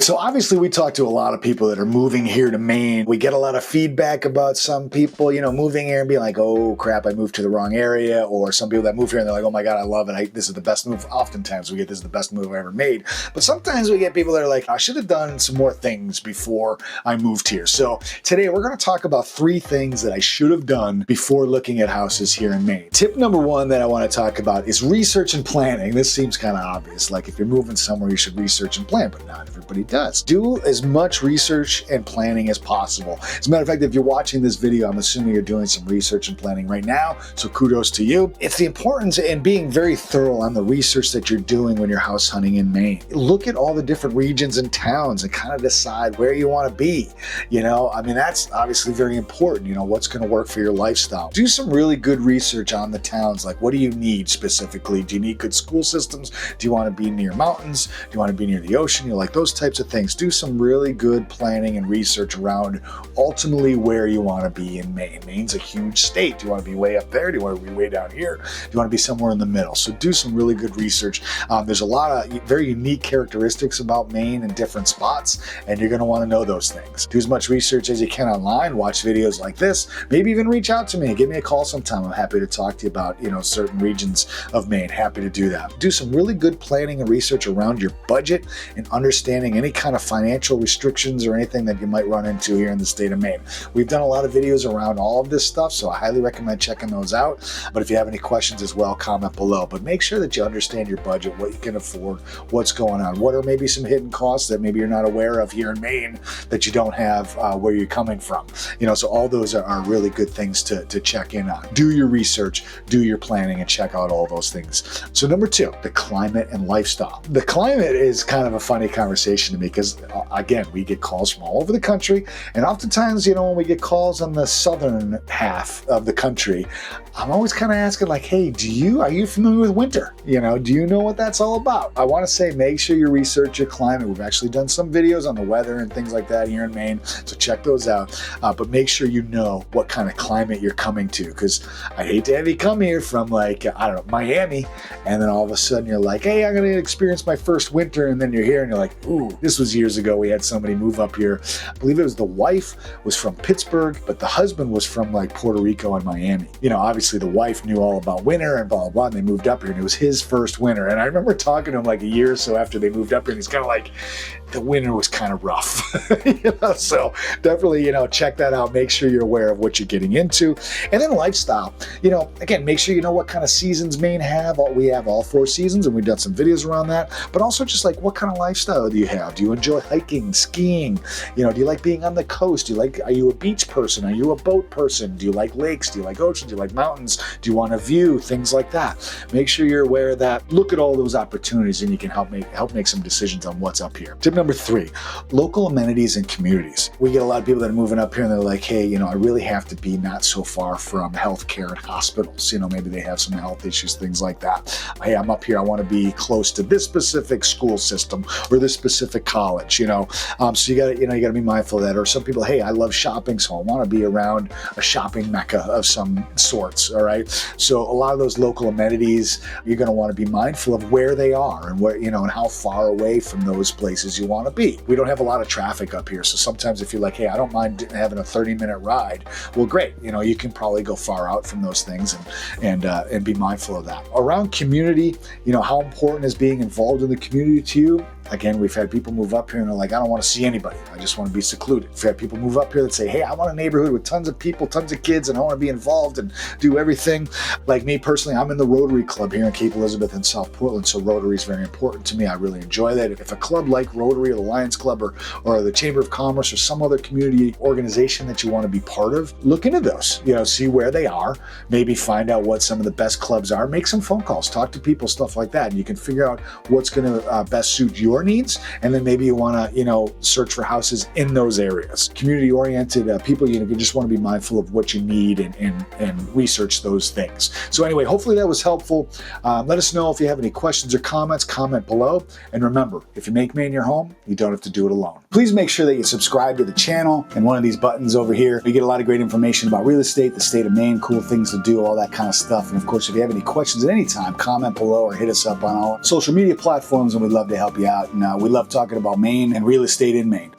So obviously we talk to a lot of people that are moving here to Maine. We get a lot of feedback about some people, moving here and being like, oh crap, I moved to the wrong area. Or some people that move here and they're like, oh my God, I love it. This is the best move. Oftentimes we get, this is the best move I ever made. But sometimes we get people that are like, I should have done some more things before I moved here. So today we're going to talk about 3 things that I should have done before looking at houses here in Maine. Tip number 1 that I want to talk about is research and planning. This seems kind of obvious. Like if you're moving somewhere, you should research and plan, but not everybody does. Do as much research and planning as possible. As a matter of fact, if you're watching this video, I'm assuming you're doing some research and planning right now, so kudos to you. It's the importance in being very thorough on the research that you're doing when you're house hunting in Maine. Look at all the different regions and towns and kind of decide where you want to be. That's obviously very important. What's going to work for your lifestyle. Do some really good research on the towns. Like, what do you need specifically? Do you need good school systems? Do you want to be near mountains? Do you want to be near the ocean? Like those types of things. Do some really good planning and research around ultimately where you want to be in Maine. Maine's a huge state. Do you want to be way up there? Do you want to be way down here? Do you want to be somewhere in the middle? So do some really good research. There's a lot of very unique characteristics about Maine in different spots, and you're going to want to know those things. Do as much research as you can online. Watch videos like this. Maybe even reach out to me and give me a call sometime. I'm happy to talk to you about, certain regions of Maine. Happy to do that. Do some really good planning and research around your budget and understanding any kind of financial restrictions or anything that you might run into here in the state of Maine. We've done a lot of videos around all of this stuff, so I highly recommend checking those out. But if you have any questions as well, comment below. But make sure that you understand your budget, what you can afford, what's going on. What are maybe some hidden costs that maybe you're not aware of here in Maine that you don't have where you're coming from. So all those are really good things to check in on. Do your research, do your planning, and check out all those things. So number 2, the climate and lifestyle. The climate is kind of a funny conversation to me because again, we get calls from all over the country, and oftentimes, when we get calls on the southern half of the country, I'm always kind of asking like, hey, are you familiar with winter? Do you know what that's all about? I want to say, make sure you research your climate. We've actually done some videos on the weather and things like that here in Maine, so check those out. But make sure you know what kind of climate you're coming to, because I hate to have you come here from Miami, and then all of a sudden you're like, hey, I'm going to experience my first winter, and then you're here and you're like, ooh, this was years ago. We had somebody move up here. I believe it was the wife was from Pittsburgh, but the husband was from Puerto Rico and Miami. Obviously the wife knew all about winter and blah, blah, blah, and they moved up here, and it was his first winter. And I remember talking to him a year or so after they moved up here, and he's kind of like, the winter was kind of rough. So definitely, check that out. Make sure you're aware of what you're getting into. And then lifestyle, again, make sure you know what kind of seasons Maine have. We have all 4 seasons, and we've done some videos around that, but also just what kind of lifestyle do you have? Do you enjoy hiking, skiing? Do you like being on the coast? Are you a beach person? Are you a boat person? Do you like lakes? Do you like oceans? Do you like mountains? Do you want a view? Things like that. Make sure you're aware of that. Look at all those opportunities, and you can help make some decisions on what's up here. Tip number 3, local amenities and communities. We get a lot of people that are moving up here and they're like, hey, I really have to be not so far from healthcare and hospitals. Maybe they have some health issues, things like that. Hey, I'm up here. I want to be close to this specific school system or this specific college, So you got to be mindful of that. Or some people, hey, I love shopping, so I want to be around a shopping mecca of some sorts. All right. So a lot of those local amenities, you're going to want to be mindful of where they are and where, and how far away from those places you want to be. We don't have a lot of traffic up here. So sometimes if you're like, hey, I don't mind having a 30-minute ride, well, great. You can probably go far out from those things and be mindful of that. Around community, how important is being involved in the community to you? Again, we've had people move up here and they're like, I don't want to see anybody. I just want to be secluded. We've had people move up here that say, hey, I want a neighborhood with tons of people, tons of kids, and I want to be involved and do everything. Like me personally, I'm in the Rotary Club here in Cape Elizabeth and South Portland, so Rotary is very important to me. I really enjoy that. If a club like Rotary or the Lions Club or the Chamber of Commerce or some other community organization that you want to be part of, look into those. See where they are, maybe find out what some of the best clubs are, make some phone calls, talk to people, stuff like that, and you can figure out what's going to best suit your needs, and then maybe you want to search for houses in those areas. Community oriented people, you just want to be mindful of what you need and research those things. So anyway, hopefully that was helpful. Let us know if you have any questions or comments. Comment below, and remember, if you make Maine your home, you don't have to do it alone. Please make sure that you subscribe to the channel and one of these buttons over here. You get a lot of great information about real estate, the state of Maine, cool things to do, all that kind of stuff. And of course, if you have any questions at any time, comment below or hit us up on all social media platforms, and we'd love to help you out. out. And we love talking about Maine and real estate in Maine.